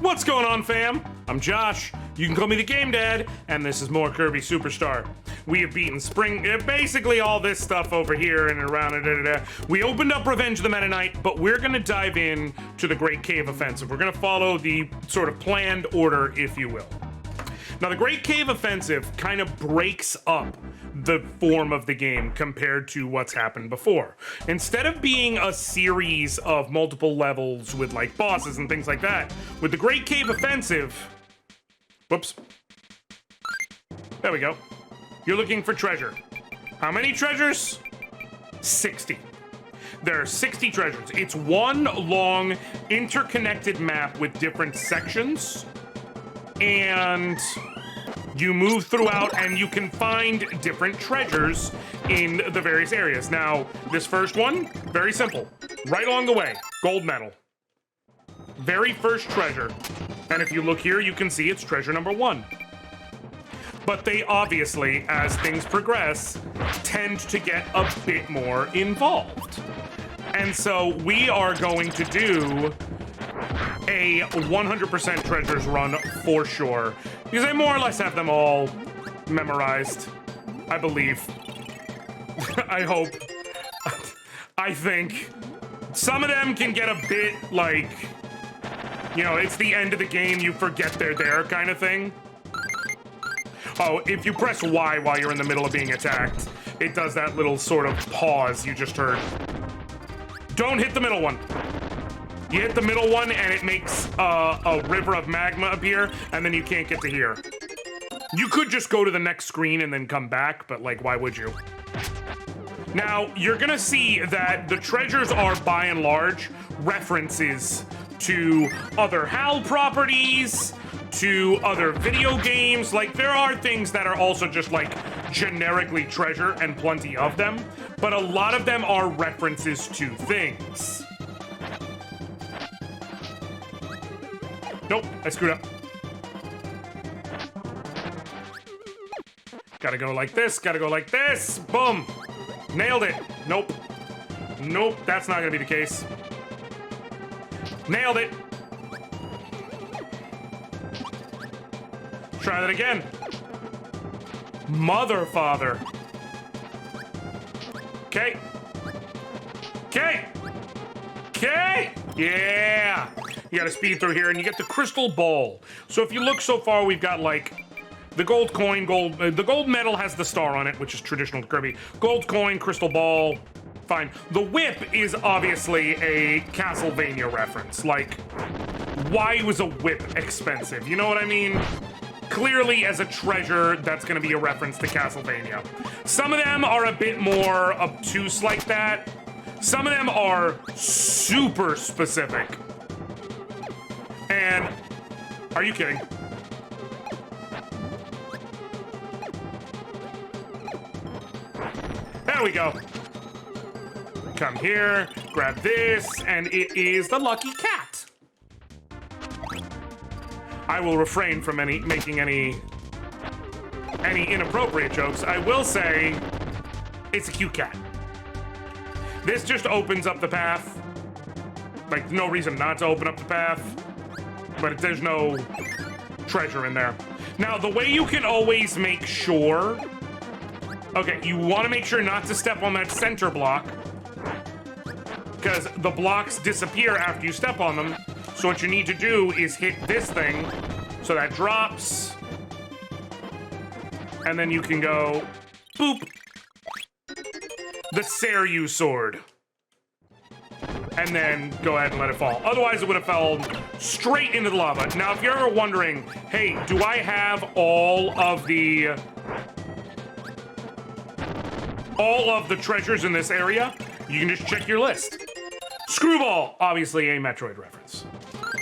What's going on, fam? I'm Josh. You can call me the Game Dad, and this is more Kirby Superstar. We have beaten basically all this stuff over here and around it. We opened up Revenge of the Meta Knight, but we're gonna dive in to the Great Cave Offensive. We're gonna follow the sort of planned order, if you will. Now, the Great Cave Offensive kind of breaks up the form of the game compared to what's happened before. Instead of being a series of multiple levels with like bosses and things like that, with the Great Cave Offensive, whoops, there we go. You're looking for treasure. How many treasures? 60. There are 60 treasures. It's one long interconnected map with different sections, and you move throughout and you can find different treasures in the various areas. Now, this first one, very simple. Right along the way, gold medal. Very first treasure. And if you look here, you can see it's treasure number 1. But they obviously, as things progress, tend to get a bit more involved. And so we are going to do a 100% treasures run for sure, because I more or less have them all memorized, I believe. I hope. I think. Some of them can get a bit like, you know, it's the end of the game, you forget they're there kind of thing. Oh, if you press Y while you're in the middle of being attacked, it does that little sort of pause you just heard. Don't hit the middle one. You hit the middle one and it makes a river of magma appear, and then you can't get to here. You could just go to the next screen and then come back, but like, why would you? Now, you're gonna see that the treasures are by and large references to other HAL properties, to other video games. Like, there are things that are also just like generically treasure and plenty of them, but a lot of them are references to things. Nope, I screwed up. Gotta go like this, gotta go like this. Boom. Nailed it. Nope. Nope, that's not gonna be the case. Nailed it. Try that again. Mother father. Okay. Okay. Okay. Yeah. You gotta speed through here, and you get the crystal ball. So if you look so far, we've got like the gold coin, the gold medal has the star on it, which is traditional to Kirby. Gold coin, crystal ball, fine. The whip is obviously a Castlevania reference. Like, why was a whip expensive? You know what I mean? Clearly, as a treasure, that's gonna be a reference to Castlevania. Some of them are a bit more obtuse like that. Some of them are super specific. And, are you kidding? There we go. Come here, grab this, and it is the lucky cat. I will refrain from making any inappropriate jokes. I will say, it's a cute cat. This just opens up the path. Like, no reason not to open up the path. But there's no treasure in there. Now, the way you can always make sure... Okay, you want to make sure not to step on that center block, because the blocks disappear after you step on them. So what you need to do is hit this thing, so that drops. And then you can go, boop. The Seiryu sword. And then go ahead and let it fall. Otherwise, it would have fallen straight into the lava. Now, if you're ever wondering, hey, do I have all of the treasures in this area? You can just check your list. Screwball, obviously a Metroid reference.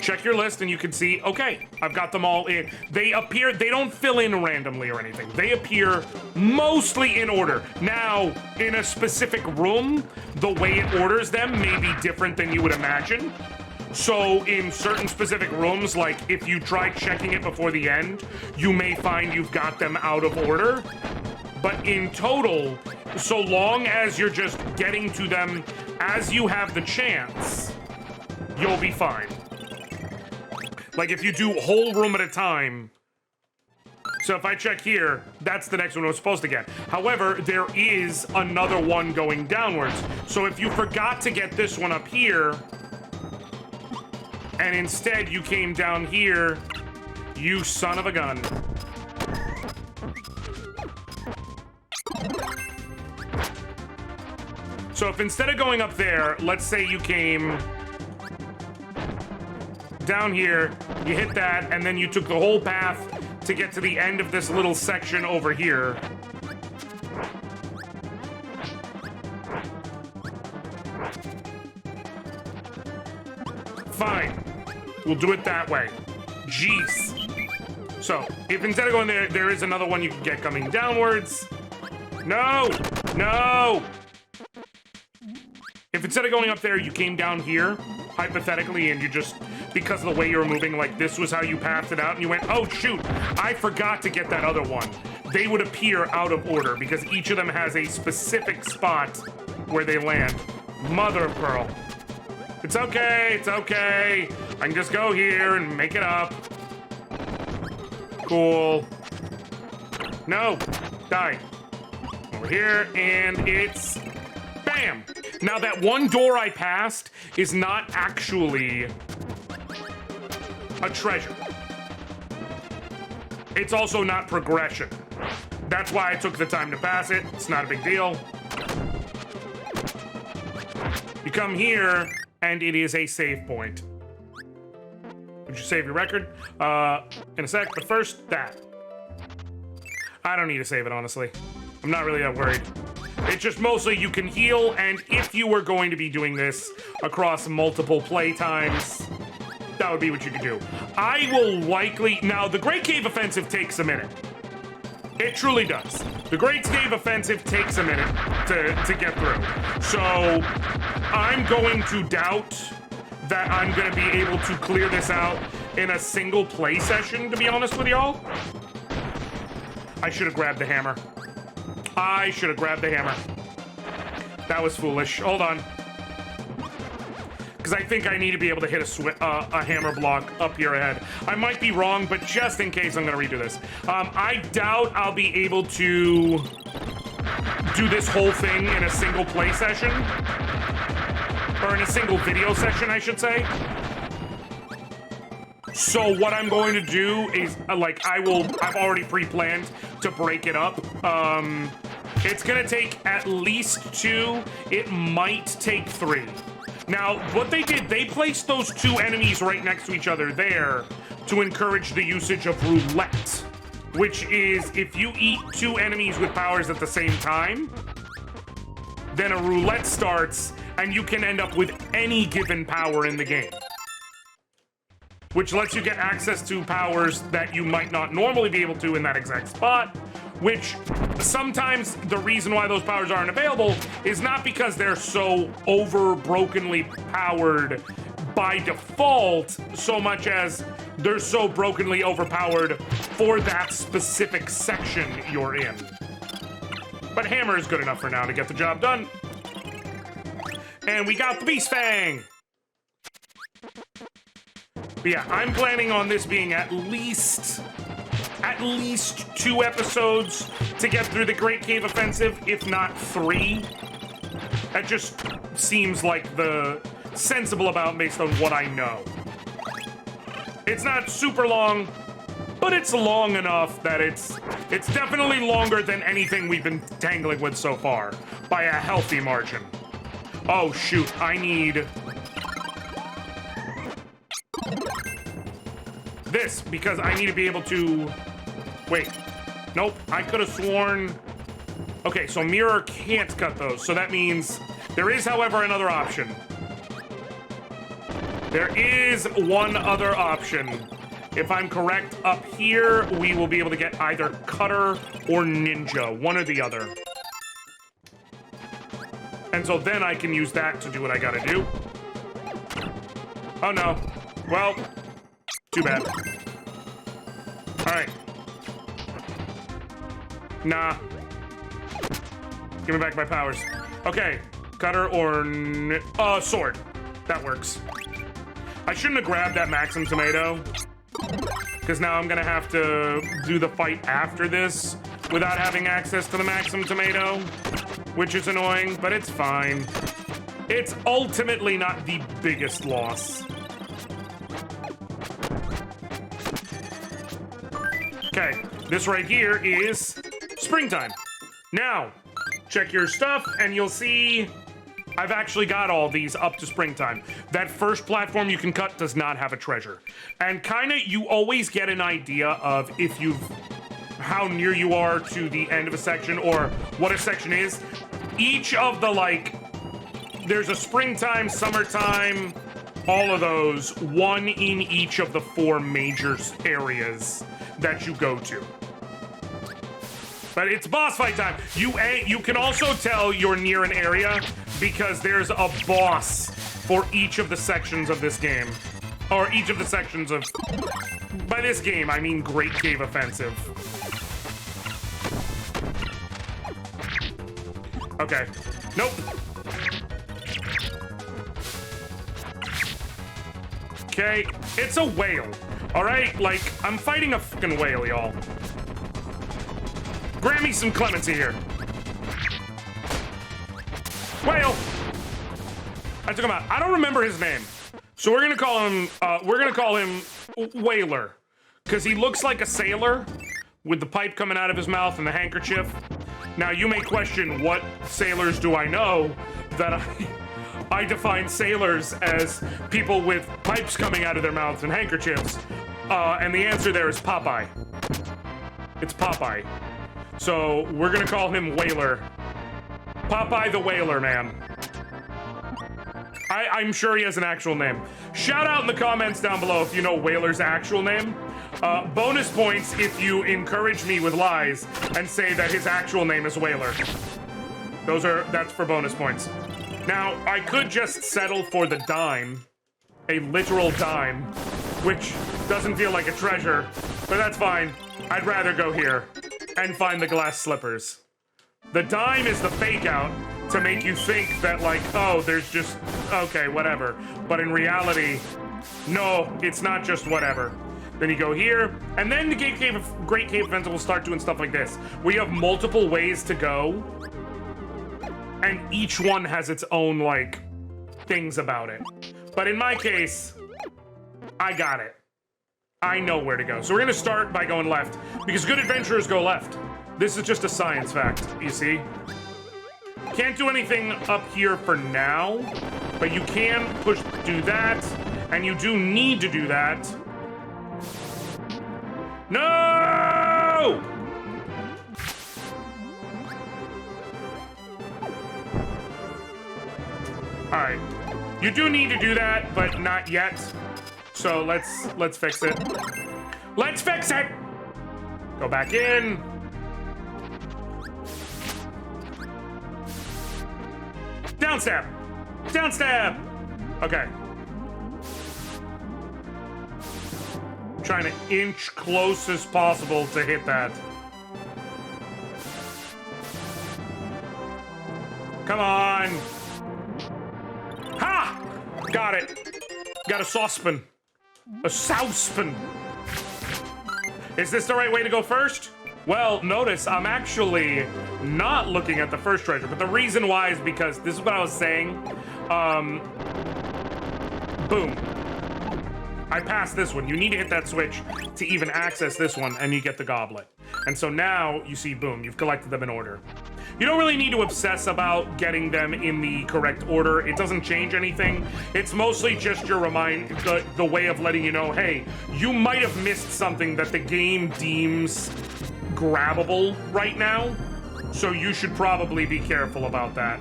Check your list and you can see, okay, I've got them all in. They appear, they don't fill in randomly or anything. They appear mostly in order. Now, in a specific room, the way it orders them may be different than you would imagine. So in certain specific rooms, like if you try checking it before the end, you may find you've got them out of order. But in total, so long as you're just getting to them as you have the chance, you'll be fine. Like if you do whole room at a time. So if I check here, that's the next one I was supposed to get. However, there is another one going downwards. So if you forgot to get this one up here, and instead you came down here, you son of a gun. So if instead of going up there, let's say you came down here, you hit that, and then you took the whole path to get to the end of this little section over here. Fine. We'll do it that way. Jeez. So, if instead of going there, there is another one you can get coming downwards. No! No! If instead of going up there, you came down here, hypothetically, and you just, because of the way you were moving, like this was how you pathed it out, and you went, oh shoot, I forgot to get that other one. They would appear out of order because each of them has a specific spot where they land. Mother of pearl. It's okay, it's okay. I can just go here and make it up. Cool. No, die. Over here, and it's bam. Now that one door I passed is not actually a treasure. It's also not progression. That's why I took the time to pass it. It's not a big deal. You come here, and it is a save point. Would you save your record? In a sec, but first, that. I don't need to save it, honestly. I'm not really that worried. It's just mostly you can heal, and if you were going to be doing this across multiple play times, that would be what you could do. I will likely... Now, the Great Cave Offensive takes a minute. It truly does. The Great Cave Offensive takes a minute to get through. So, I'm going to doubt that I'm going to be able to clear this out in a single play session, to be honest with y'all. I should have grabbed the hammer. I should have grabbed the hammer. That was foolish. Hold on. Because I think I need to be able to hit a hammer block up here ahead. I might be wrong, but just in case, I'm going to redo this. I doubt I'll be able to do this whole thing in a single play session. Or in a single video session, I should say. So what I'm going to do is, I've already pre-planned to break it up. It's gonna take at least 2. It might take 3. Now, what they did, they placed those 2 enemies right next to each other there to encourage the usage of roulette, which is if you eat 2 enemies with powers at the same time, then a roulette starts and you can end up with any given power in the game, which lets you get access to powers that you might not normally be able to in that exact spot, which sometimes the reason why those powers aren't available is not because they're so brokenly powered by default, so much as they're so brokenly overpowered for that specific section you're in. But hammer is good enough for now to get the job done. And we got the Beast Fang! But yeah, I'm planning on this being at least 2 episodes to get through the Great Cave Offensive, if not 3. That just seems like the sensible amount based on what I know. It's not super long, but it's long enough that it's definitely longer than anything we've been tangling with so far, by a healthy margin. Oh shoot, I need this, because I need to be able to... Wait. Nope, I could have sworn... Okay, so mirror can't cut those, so that means... There is, however, another option. There is one other option. If I'm correct, up here, we will be able to get either cutter or ninja, one or the other. And so then I can use that to do what I gotta do. Oh no. Well, too bad. Alright. Nah. Give me back my powers. Okay. Cutter or... sword. That works. I shouldn't have grabbed that Maxim tomato. Because now I'm gonna have to do the fight after this without having access to the maximum tomato, which is annoying, but it's fine. It's ultimately not the biggest loss. Okay, this right here is springtime. Now, check your stuff and you'll see I've actually got all these up to springtime. That first platform you can cut does not have a treasure. And kinda, you always get an idea of if how near you are to the end of a section or what a section is. Each of the, like, there's a springtime, summertime, all of those, one in each of the 4 major areas that you go to. But it's boss fight time. You can also tell you're near an area because there's a boss for each of the sections of this game. Or each of the sections of... By this game, I mean Great Cave Offensive. Okay. Nope. Okay, it's a whale. All right, like, I'm fighting a fucking whale, y'all. Grab me some clemency here. Whale. I took him out. I don't remember his name, so we're gonna call him Whaler, because he looks like a sailor with the pipe coming out of his mouth and the handkerchief. Now you may question, what sailors do I know? That I define sailors as people with pipes coming out of their mouths and handkerchiefs, and the answer there is Popeye. It's Popeye. So we're gonna call him Whaler. Popeye the Whaler, man. I'm sure he has an actual name. Shout out in the comments down below if you know Whaler's actual name. Bonus points if you encourage me with lies and say that his actual name is Whaler. That's for bonus points. Now, I could just settle for the dime, a literal dime, which doesn't feel like a treasure, but that's fine. I'd rather go here and find the glass slippers. The dime is the fake out to make you think that, like, oh, there's just, okay, whatever. But in reality, no, it's not just whatever. Then you go here, and then the Great Cave Offensive will start doing stuff like this. We have multiple ways to go, and each one has its own, like, things about it. But in my case, I got it. I know where to go. So we're gonna start by going left, because good adventurers go left. This is just a science fact, you see? Can't do anything up here for now, but you can do that, and you do need to do that. No! All right, you do need to do that, but not yet. So let's fix it. Let's fix it! Go back in. Down stab! Down stab! Okay. Trying to inch close as possible to hit that. Come on! Ha! Got it. Got a saucepan. A saucepan. Is this the right way to go first? Well, notice I'm actually not looking at the first treasure, but the reason why is because this is what I was saying. Boom. I passed this one. You need to hit that switch to even access this one, and you get the goblet. And so now you see, boom, you've collected them in order. You don't really need to obsess about getting them in the correct order. It doesn't change anything. It's mostly just your the way of letting you know, hey, you might have missed something that the game deems grabbable right now, so you should probably be careful about that.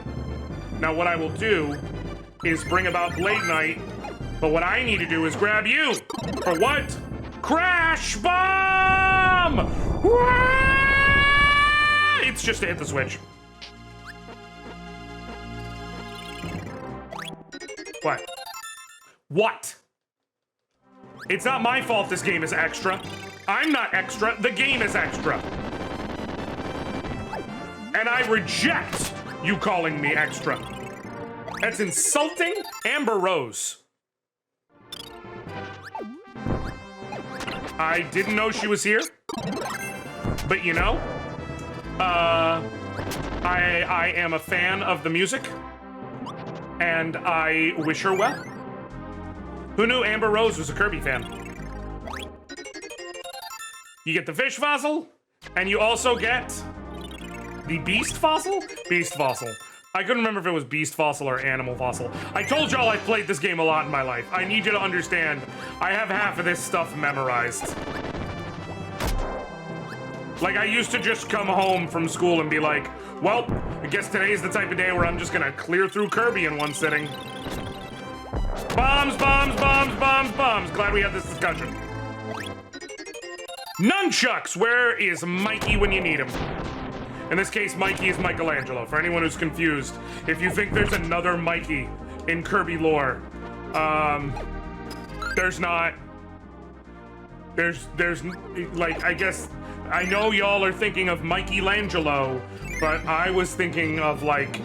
Now what I will do is bring about Blade Knight, but what I need to do is grab you. For what? Crash Bomb! It's just to hit the switch. What? What? It's not my fault this game is extra. I'm not extra, the game is extra. And I reject you calling me extra. That's insulting. Amber Rose. I didn't know she was here. But you know, I am a fan of the music. And I wish her well. Who knew Amber Rose was a Kirby fan? You get the fish fossil, and you also get the beast fossil? Beast fossil. I couldn't remember if it was beast fossil or animal fossil. I told y'all I've played this game a lot in my life. I need you to understand, I have half of this stuff memorized. Like, I used to just come home from school and be like, well, I guess today's the type of day where I'm just gonna clear through Kirby in one sitting. Bombs, bombs, bombs, bombs, bombs. Glad we had this discussion. Nunchucks! Where is Mikey when you need him? In this case, Mikey is Michelangelo. For anyone who's confused, if you think there's another Mikey in Kirby lore, there's not. There's like, I guess, I know y'all are thinking of Michelangelo, but I was thinking of like,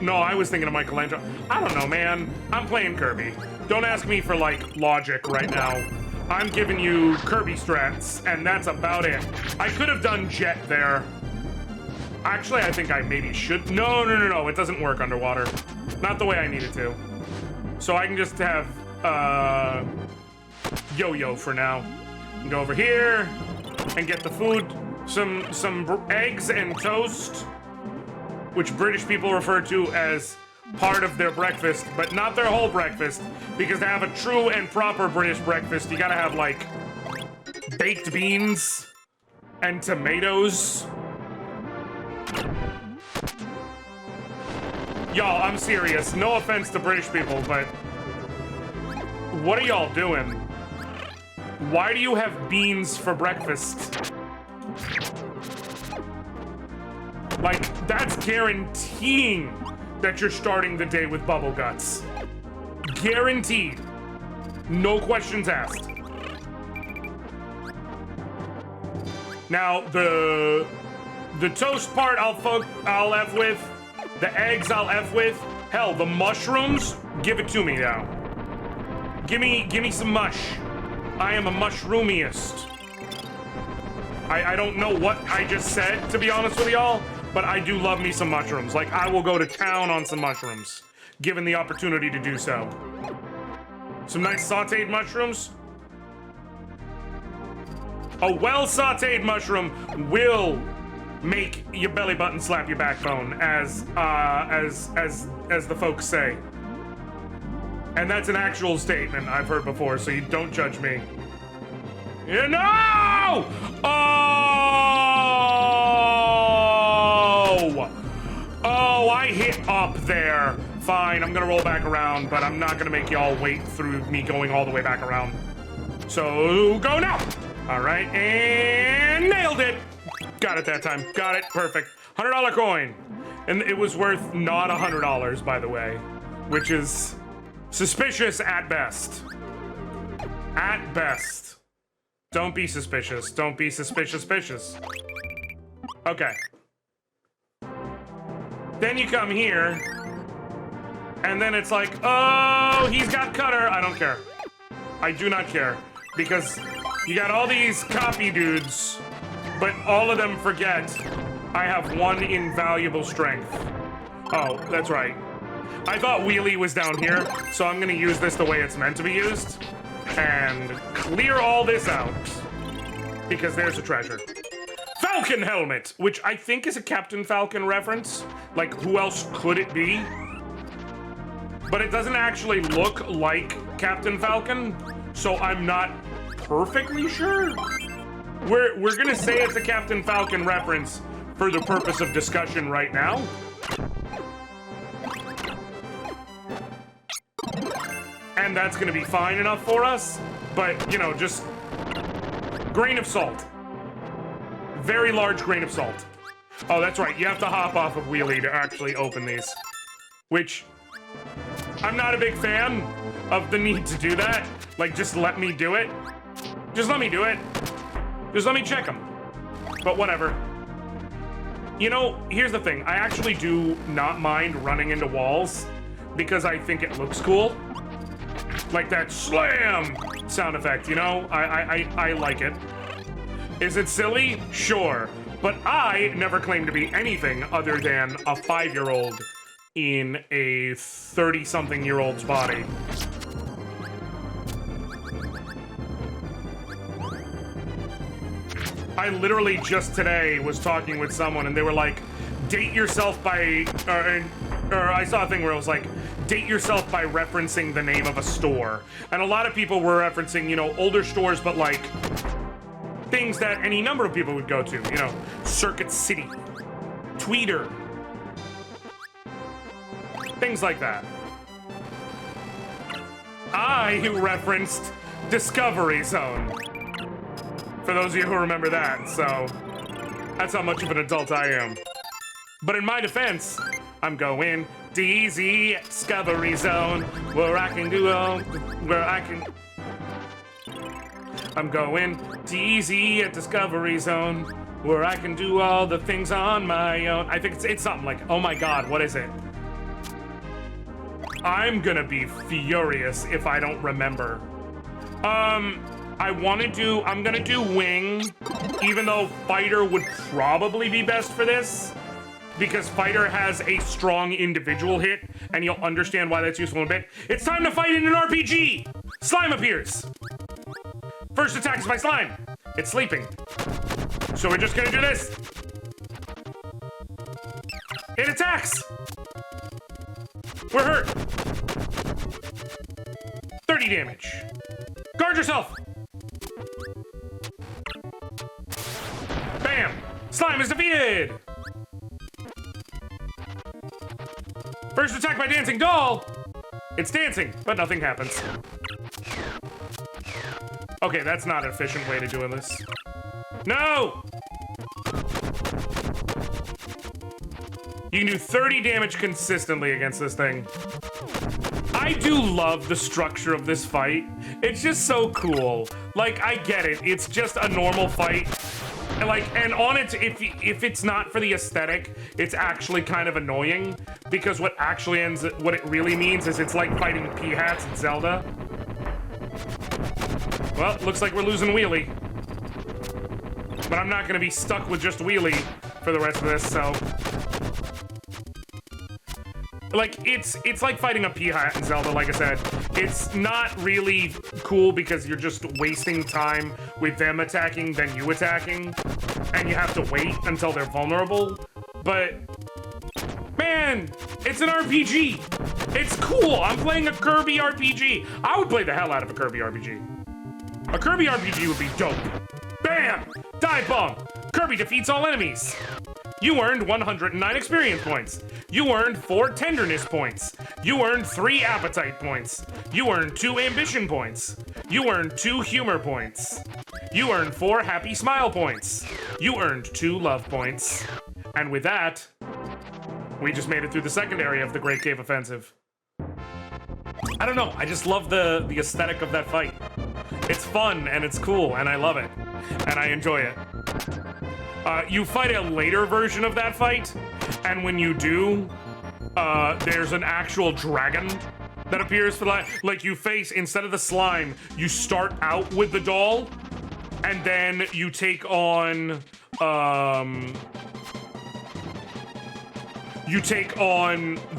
no, I was thinking of Michelangelo. I don't know, man. I'm playing Kirby. Don't ask me for like logic right now. I'm giving you Kirby strats, and that's about it. I could have done Jet there. Actually, I think I maybe should. No, it doesn't work underwater. Not the way I need it to. So I can just have Yo-Yo for now. Go over here and get the food. Some eggs and toast, which British people refer to as part of their breakfast, but not their whole breakfast, because to have a true and proper British breakfast, you gotta have, like, baked beans and tomatoes. Y'all, I'm serious. No offense to British people, but what are y'all doing? Why do you have beans for breakfast? Like, that's guaranteeing that you're starting the day with bubble guts. Guaranteed. No questions asked. Now, the toast part I'll F with. The eggs I'll F with. Hell, the mushrooms, give it to me now. Give me some mush. I am a mushroomiest. I don't know what I just said, to be honest with y'all, but I do love me some mushrooms. Like, I will go to town on some mushrooms, given the opportunity to do so. Some nice sauteed mushrooms. A well-sauteed mushroom will make your belly button slap your backbone, as the folks say. And that's an actual statement I've heard before, so you don't judge me. No! Oh, I hit up there. Fine, I'm gonna roll back around, but I'm not gonna make y'all wait through me going all the way back around. So, go now! All right, and nailed it! Got it that time, got it, perfect. $100 coin. And it was worth not $100, by the way, which is suspicious at best. At best. Don't be suspicious. Don't be suspicious. Okay. Then you come here, and then it's like, oh, he's got Cutter. I don't care. I do not care, because you got all these copy dudes, but all of them forget I have one invaluable strength. Oh, that's right. I thought Wheelie was down here, so I'm gonna use this the way it's meant to be used. And clear all this out, because there's a treasure. Falcon helmet, which I think is a Captain Falcon reference. Like, who else could it be? But it doesn't actually look like Captain Falcon, so I'm not perfectly sure. We're gonna say it's a Captain Falcon reference for the purpose of discussion right now. And that's gonna be fine enough for us, but, you know, just grain of salt. Very large grain of salt. Oh, that's right, you have to hop off of Wheelie to actually open these. Which, I'm not a big fan of the need to do that. Like, just let me do it. Just let me do it. Just let me check them. But whatever. You know, here's the thing. I actually do not mind running into walls because I think it looks cool. Like that slam sound effect, you know? I like it. Is it silly? Sure. But I never claimed to be anything other than a 5-year-old in a 30-something-year-old's body. I literally just today was talking with someone and they were like, date yourself by, or I saw a thing where it was like, date yourself by referencing the name of a store. And a lot of people were referencing, you know, older stores, but like things that any number of people would go to, you know, Circuit City, Tweeter, things like that. I referenced Discovery Zone. For those of you who remember that, so that's how much of an adult I am. But in my defense, I'm going DZ Discovery Zone, where I can do I'm going DZ at Discovery Zone, where I can do all the things on my own. I think it's something like, oh my god, what is it? I'm gonna be furious if I don't remember. I'm gonna do Wing, even though Fighter would probably be best for this, because Fighter has a strong individual hit, and you'll understand why that's useful in a bit. It's time to fight in an RPG! Slime appears! First attack is by slime. It's sleeping. So we're just gonna do this. It attacks! We're hurt. 30 damage. Guard yourself! Bam! Slime is defeated! First attack by Dancing Doll! It's dancing, but nothing happens. Okay, that's not an efficient way to do this. No! You can do 30 damage consistently against this thing. I do love the structure of this fight. It's just so cool. Like, I get it. It's just a normal fight. And like, and on it, if it's not for the aesthetic, it's actually kind of annoying, because what it really means is it's like fighting P-Hats in Zelda. Well, looks like we're losing Wheelie. But I'm not gonna be stuck with just Wheelie for the rest of this, so. Like, it's like fighting a P-Hat in Zelda, like I said. It's not really cool because you're just wasting time with them attacking, then you attacking, and you have to wait until they're vulnerable. But, man, it's an RPG. It's cool. I'm playing a Kirby RPG. I would play the hell out of a Kirby RPG. A Kirby RPG would be dope. Bam! Dive bomb. Kirby defeats all enemies. You earned 109 experience points. You earned 4 tenderness points. You earned 3 appetite points. You earned 2 ambition points. You earned 2 humor points. You earned 4 happy smile points. You earned 2 love points. And with that, we just made it through the second area of the Great Cave Offensive. I don't know, I just love the aesthetic of that fight. It's fun and it's cool and I love it. And I enjoy it. You fight a later version of that fight, and when you do, there's an actual dragon that appears for like you face, instead of the slime, you start out with the doll, and then you take on,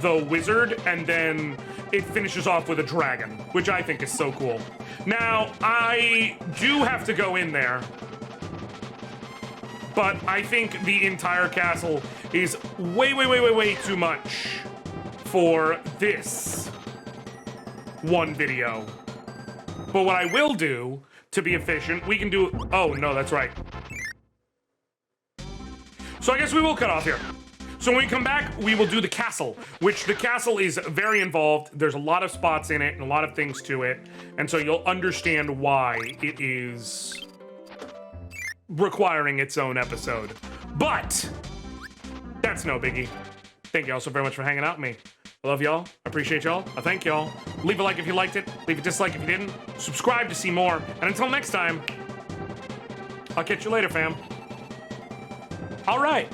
the wizard, and then it finishes off with a dragon, which I think is so cool. Now, I do have to go in there, but I think the entire castle is way too much for this one video. But what I will do, to be efficient, we can do, oh no, that's right. So I guess we will cut off here. So when we come back, we will do the castle, which the castle is very involved. There's a lot of spots in it and a lot of things to it. And so you'll understand why it is requiring its own episode. But that's no biggie. Thank y'all so very much for hanging out with me. I love y'all. I appreciate y'all. I thank y'all. Leave a like if you liked it. Leave a dislike if you didn't. Subscribe to see more. And until next time, I'll catch you later, fam. All right.